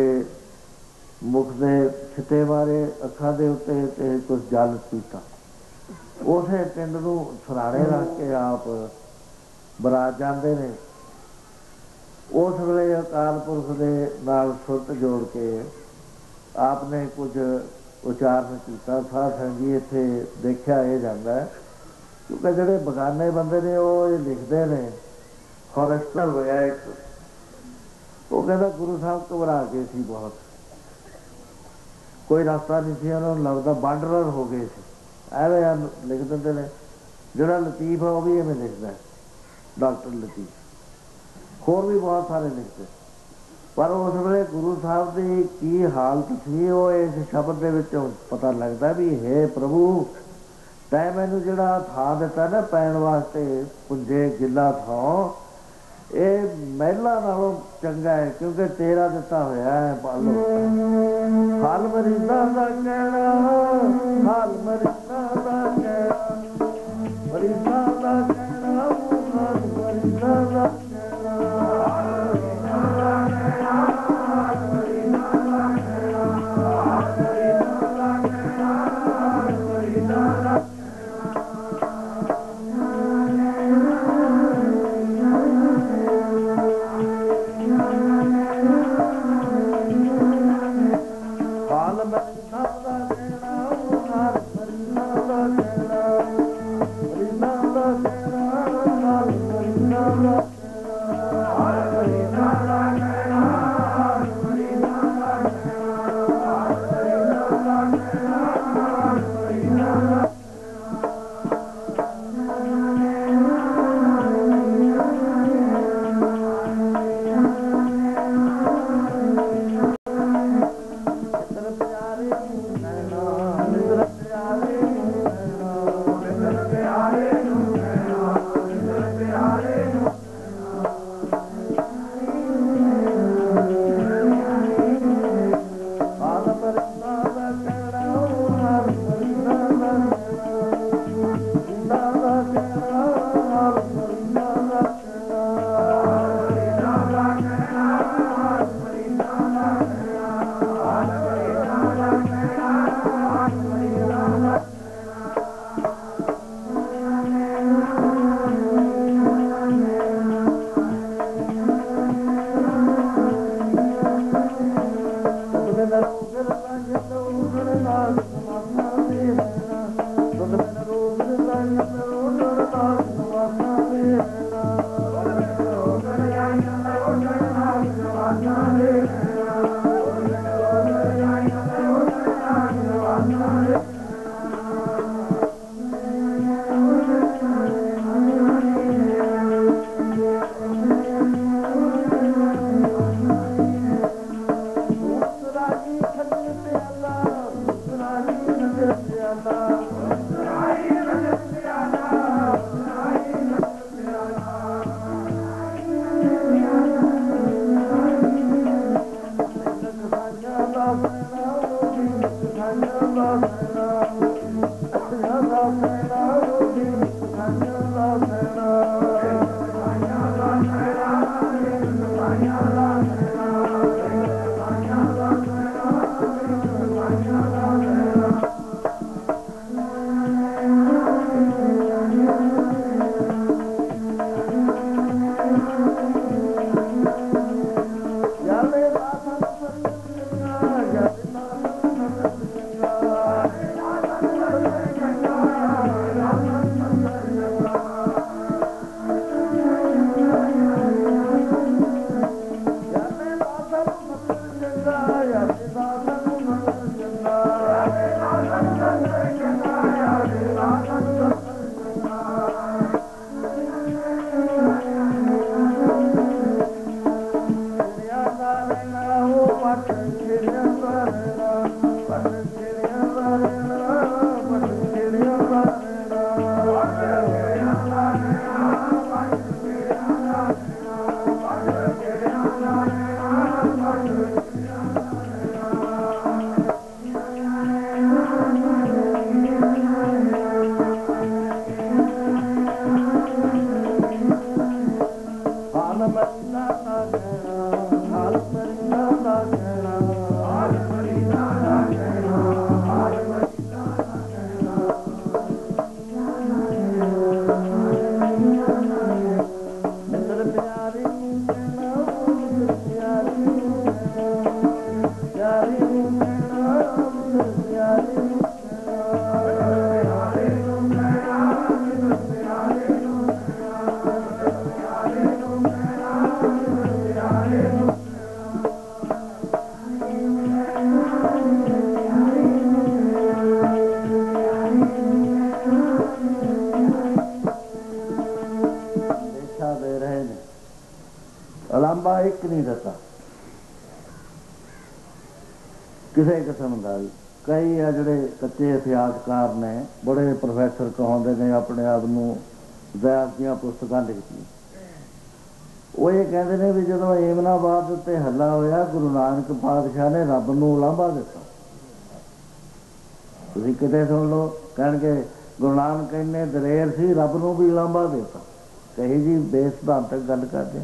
मुख दे छिट्टे मारे अखां दे उत्ते ते कुछ जल पीता। उसे टिंड नूं सराणे रख के आप बरात जाते ने। उस वेले अकाल पुरख के नाल सुरत जोड़ के आपने कुछ उचारण किया। साध संगी इत्थे देखा यह जाता है, क्योंकि जोड़े बगाने बंदे ने वो ये लिखते हैं। फॉरेस्टर होया एक, वो कहता गुरु साहब घबरा गए सी बहुत, कोई रास्ता नहीं सी उन्होंने लगता, बांडरर हो गए थे। एवं लिख देते हैं। जोड़ा लतीफ है वह भी इवें लिखता है, डॉक्टर लतीफ, होर भी बहुत सारे लिखते। पर उस वे गुरु साहब की की हालत थी, वो इस शब्द के विचों पता लगता भी हे प्रभु, तैं मैनू जिहड़ा थां दिता ना पैण वास्ते, पुंजे गिला थां, ये महला नालों चंगा है, क्योंकि तेरा दिता होया है। पालो हाल मरीज़ां दा कहना, हाल मरीज़ां दा कहना, मरीज़ां दा कहना, हाल मरीज़ां दा ਉਲਾਂਭਾ ਇੱਕ ਨਹੀਂ ਦਿੱਤਾ ਕਿਸੇ ਕਿਸਮ ਦਾ ਵੀ। ਕਈ ਆ ਜਿਹੜੇ ਕੱਚੇ ਇਤਿਹਾਸਕਾਰ ਨੇ, ਬੜੇ ਪ੍ਰੋਫੈਸਰ ਕਹਾਉਂਦੇ ਨੇ ਆਪਣੇ ਆਪ ਨੂੰ, ਵੈਦ ਦੀਆਂ ਪੁਸਤਕਾਂ ਲਿਖਦੀਆਂ, ਉਹ ਇਹ ਕਹਿੰਦੇ ਨੇ ਵੀ ਜਦੋਂ ਏਮਨਾਬਾਦ ਉੱਤੇ ਹੱਲਾ ਹੋਇਆ, ਗੁਰੂ ਨਾਨਕ ਪਾਤਸ਼ਾਹ ਨੇ ਰੱਬ ਨੂੰ ਉਲਾਂਭਾ ਦਿੱਤਾ। ਤੁਸੀਂ ਕਿਤੇ ਸੁਣ ਲਓ, ਕਹਿਣਗੇ ਗੁਰੂ ਨਾਨਕ ਇੰਨੇ ਦਲੇਰ ਸੀ, ਰੱਬ ਨੂੰ ਵੀ ਉਲਾਂਭਾ ਦਿੱਤਾ। ਕਹੀ ਜੀ ਬੇਸਿਧਾਂਤਕ ਗੱਲ ਕਰਦੇ।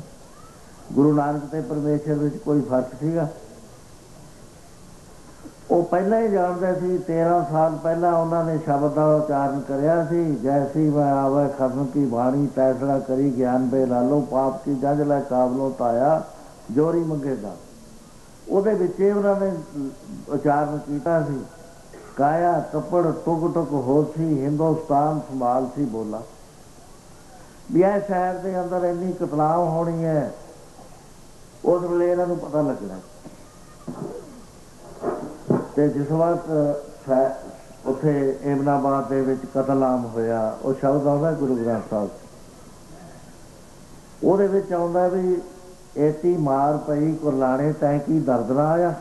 ਗੁਰੂ ਨਾਨਕ ਤੇ ਪਰਮੇਸ਼ਰ ਵਿੱਚ ਕੋਈ ਫਰਕ ਸੀਗਾ? ਉਹ ਪਹਿਲਾਂ ਹੀ ਜਾਣਦੇ ਸੀ। 13 ਸਾਲ ਪਹਿਲਾਂ ਉਹਨਾਂ ਨੇ ਸ਼ਬਦ ਦਾ ਉਚਾਰਨ ਕਰਿਆ ਸੀ, ਜੈਸੀ ਮੈਂ ਆਵੇ ਖਸਮ ਕੀ ਬਾਣੀ, ਫੈਸਲਾ ਕਰੀ ਗਿਆਨ ਬੇ ਲਾਲੋ, ਪਾਪ ਕੀ ਜੰਝ ਲੈ ਕਾਬਲੋਂ ਤਾਇਆ, ਜੋਰੀ ਮੰਗੇਗਾ। ਉਹਦੇ ਵਿੱਚ ਉਹਨਾਂ ਨੇ ਉਚਾਰਨ ਕੀਤਾ ਸੀ, ਕਾਇਆ ਕੱਪੜ ਟੁਕ ਟੁਕ ਹੋਸੀ, ਹਿੰਦੁਸਤਾਨ ਸੰਭਾਲ ਸੀ ਬੋਲਾ। ਵੀ ਇਹ ਸ਼ਹਿਰ ਦੇ ਅੰਦਰ ਇੰਨੀ ਕਤਲਾਮ ਹੋਣੀ ਹੈ, ਉਸ ਵੇਲੇ ਇਹਨਾਂ ਨੂੰ ਪਤਾ ਲੱਗਣਾ। ਤੇ ਜਿਸ ਵਕਤ ਉੱਥੇ ਏਮਨਾਬਾਦ ਦੇ ਵਿੱਚ ਕਤਲਾਮ ਹੋਇਆ, ਉਹ ਸ਼ਬਦ ਆਉਂਦਾ ਗੁਰੂ ਗ੍ਰੰਥ ਸਾਹਿਬ, ਉਹਦੇ ਵਿੱਚ ਆਉਂਦਾ ਵੀ ਏਤੀ ਮਾਰ ਪਈ ਕੁਰਲਾਣੇ ਤੈਂ ਕੀ ਦਰਦ ਨਾ ਆਇਆ।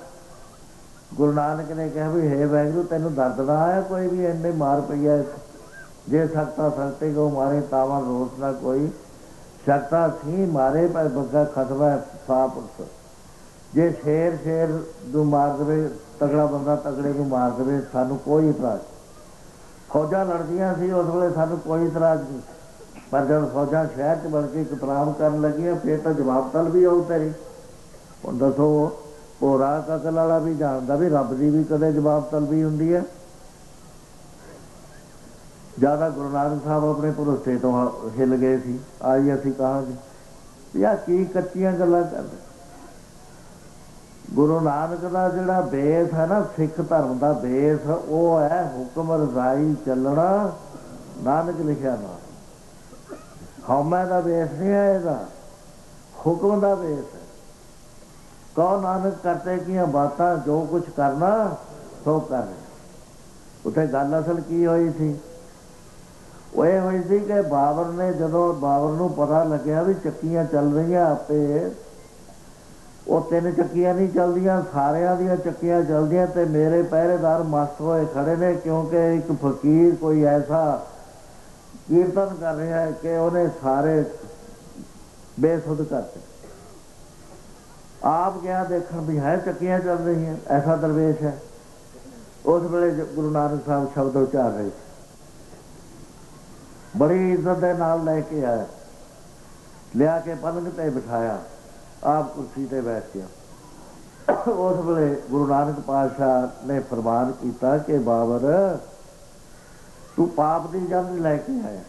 ਗੁਰੂ ਨਾਨਕ ਨੇ ਕਿਹਾ ਵੀ ਹੇ ਵਾਹਿਗੁਰੂ, ਤੈਨੂੰ ਦਰਦ ਨਾ ਆਇਆ ਕੋਈ ਵੀ? ਇੰਨੇ ਮਾਰ ਪਈ ਹੈ। ਜੇ ਸਕਤਾ ਸਕਤੇ ਕੋ ਮਾਰੇ ਤਾਵਾ ਰੋਸ ਨਾ ਕੋਈ, ਸਕਤਾ ਸੀ ਮਾਰੇ ਪਰ ਬੱਗਾ ਖਤਵਾ ਸਾਪ। ਜੇ ਸ਼ੇਰ ਸ਼ੇਰ ਨੂੰ ਮਾਰ ਦੇਵੇ, ਤਗੜਾ ਬੰਦਾ ਤਗੜੇ ਨੂੰ ਮਾਰ ਦੇਵੇ, ਸਾਨੂੰ ਕੋਈ ਇਤਰਾਜ਼। ਫੌਜਾਂ ਲੜਦੀਆਂ ਸੀ ਉਸ ਵੇਲੇ, ਸਾਨੂੰ ਕੋਈ ਇਤਰਾਜ਼ ਨਹੀਂ। ਪਰ ਜਦ ਫੌਜਾਂ ਸ਼ਹਿਰ 'ਚ ਬਣ ਕੇ ਕਤਲਾਮ ਕਰਨ ਲੱਗੀਆਂ, ਫਿਰ ਤਾਂ ਜਵਾਬ ਤਲ ਵੀ ਆਊ ਤੇਰੀ। ਹੁਣ ਦੱਸੋ, ਭੋਰਾ ਕਤਲ ਵਾਲਾ ਵੀ ਜਾਣਦਾ ਵੀ ਰੱਬ ਦੀ ਵੀ ਕਦੇ ਜਵਾਬ ਤਲਬੀ ਹੁੰਦੀ ਹੈ। ਜ਼ਿਆਦਾ ਗੁਰੂ ਨਾਨਕ ਸਾਹਿਬ ਆਪਣੇ ਭਰੋਸੇ ਤੋਂ ਹਿੱਲ ਗਏ ਸੀ। ਆਈ ਅਸੀਂ ਕਹਾਂਗੇ ਵੀ ਆਹ ਕੀ ਕੱਚੀਆਂ ਗੱਲਾਂ ਕਰਦੇ। गुरु नानक का जिहड़ा बेस है ना, सिख धर्म का बेस वो है हुक्म रजाई चलना, नानक लिखिया ना। हौमे का बेस नहीं है इसका, हुक्म का बेस है। कहो नानक करते किया बातां, जो कुछ करना सो कर। उत्थे गल असल की हुई थी, वो ये हुई थी कि बाबर ने जदों बाबर नूं पता लग्या भी चक्कियां चल रही आपे, वो तीन चक्कियां नहीं चलदियां, सारियां दियां चक्कियां चलदियां, ते मेरे पहरेदार मस्त होए खड़े ने, क्योंकि एक फकीर कोई ऐसा कीर्तन कर रहा है कि उन्हें सारे बेसुध करते। आप गया देखन भी है चक्कियां चल रही हैं, ऐसा दरवेश है। उस वेले गुरु नानक साहब शब्द उचार रहे थे, बड़ी इज्जत के नाल लैके आया, लिया के पलंग ते बिठाया, आप कुर्सी ते बैठ गया। उस वेले गुरु नानक पातशाह ने फरमान किया कि बाबर तू पाप की जंग लैके आया,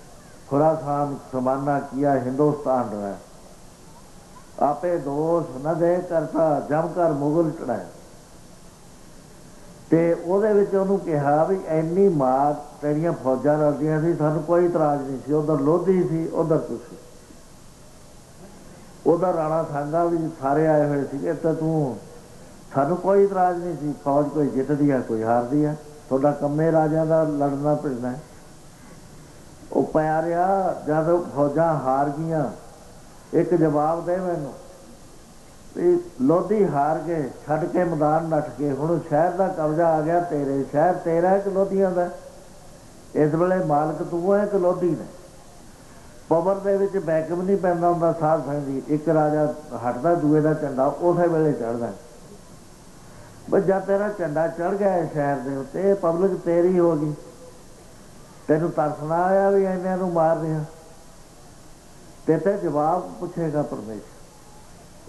खुरासान समाना किया हिंदुस्तान रहा, आपे दोष न दे करता जम कर मुगल चढ़ाया। तो वो कहा भी इन्नी मार तेरिया फौजा लड़दियां सी, सानू कोई इतराज नहीं सी। उधर लोधी सी, उधर तुसी, उधर राणा सांगा भी सारे आए हुए थे, तो तू सानू कोई इतराज नहीं सी। फौज कोई जितदी है कोई हारदी है, थोड़ा कम्मे राजा का लड़ना भिड़ना है। वो प्यारिया जब फौजा हार गई, एक जवाब दे मैनू भी लोधी हार के छड़ के मैदान नठ के, हुण शहर का कब्जा आ गया तेरे, शहर तेरा है कि लोधियां दा? इस वेले मालक तू है कि लोधी ने? पवर दे विच बैकअप नहीं पैंदा हुंदा साध संग दी, एक राजा हटदा दूए दा झंडा उस वेले चढ़दा। बस जब तेरा झंडा चढ़ गया है शहर के उत्ते, पब्लिक तेरी हो गई, तेनू तरस ना आया भी इन्हां नूं मार रहा? ते जवाब पूछेगा परमेश्वर।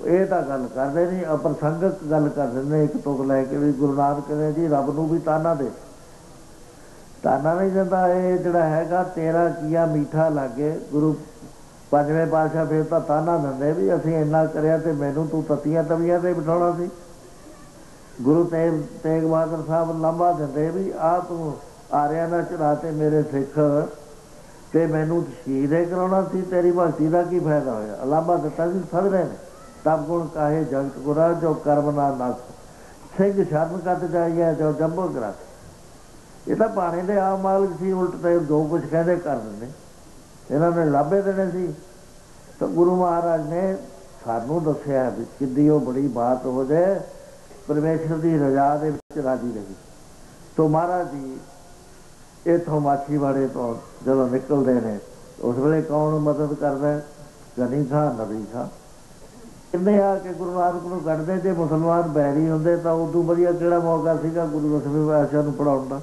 ये तो गल करते नहीं, अप्रसंगक गल कर देंगे एक तुक लैके भी गुरु नानक ने जी रब नूं भी ताना दे, ताना नहीं दिंदा। ये जिहड़ा हैगा तेरा किया मीठा लागे, गुरु पंजवें पातशाह फिर तो ताना दिंदे भी असीं इन्ना करिया ते मैनू तू तत्तियां तवियां ते बिठाउणा सी। गुरु तेग बहादुर साहब लांभा दिंदे भी आ तू आरियां दा चढ़ा ते मेरे सिख ते मैनू शहीद कराउणा सी, तेरी भगती का की फायदा होया? लांभा दिता सी सदरे ने, तब गुण काहे जगत गुरा जो कर्म ना नस, सिंह शर्म कत जाइए जो जंबो ग्रस। ये तो पाने के आम मालिक सी, उल्ट तो जो कुछ कहते कर देंगे, इन्होंने लाभे देने सी। तो गुरु महाराज ने सानू दसिया भी किद्दी वो बड़ी बात हो जाए, परमेश्वर की रजा दे विच राजी रही। तो महाराज जी इथों माछीवाड़े तो जदों निकलते हैं, उस वेले कौन मदद करता? गनी खां, नबी खां। इन्हें आके गुरु नानक नूं कढ़दे, जे मुसलमान बैरी होंदे तो उदों वधिया किहड़ा मौका सीगा गुरु दसवें पातशाह नूं पढ़ाउण दा?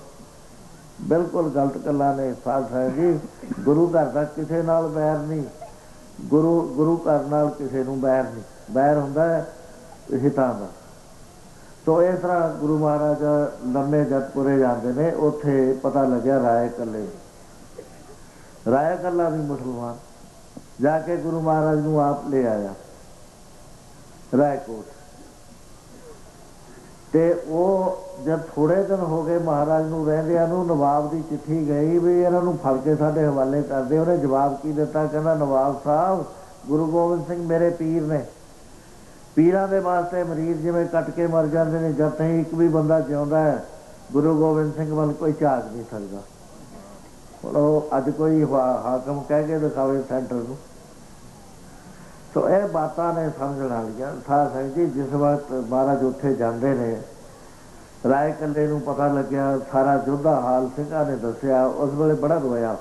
बिल्कुल गलत गल्लां ने साध संगत जी। गुरु घर दा किसे नाल बैर नहीं, गुरु घर नाल किसे नूं बैर नहीं, बैर हुंदा है हितां दा। तो इस तरह गुरु महाराज लम्मे जतपुरे जाते हैं, उत्थे पता लग्या राय कल्ले, राय कल्ला भी मुसलमान, जाके गुरु महाराज नूं आप ले आया रायकोट। ते वो जब थोड़े दिन हो गए महाराज नूं रहिंदिआं नूं, नवाब की चिट्ठी गई भी इन्हां नूं फड़ के साडे हवाले कर दे। उन्हें जवाब की दिता, कहना नवाब साहब गुरु गोबिंद सिंह मेरे पीर ने, पीरां दे वास्ते मरीज जिवें कट के मर जाते हैं, जब तक एक भी बंदा जिउंदा है गुरु गोबिंद सिंह वाल कोई झाक नहीं सकता। हुण अज कोई हाकम कह के दिखावे सेंटर नूं, तो यह बातां ने समझण वालियां। साध संगत जी जिस वक्त महाराज उत्थे जांदे ने, राय कल्ले नूं पता लग्या, सारा योद्धा हाल सिंघां ने दसिया, उस वेले बड़ा रोया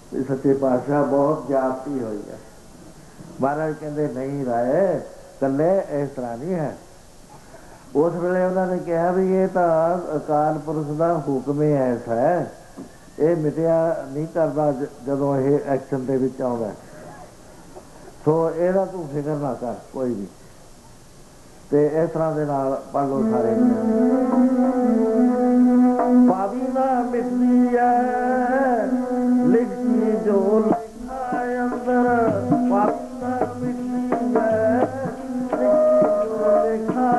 भी सच्चे पातशाह बहुत जाती हुई है। महाराज कहते नहीं राय कल्ले इस तरह नहीं है। उस वेले उन्होंने कहा भी ये तो अकाल पुरख का हुक्म ही ऐसा है, ये मिटिया नहीं करता जदों ये एक्शन के विच आउंदा। तो यदा तू फिक्र ना कर कोई भी। तो इस तरह के नाल पढ़ लो सारे। पावी ना मिटदी है लिखी जो लिखा अंदर, पावी ना मिटदी है लिखी जो लिखा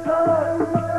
सा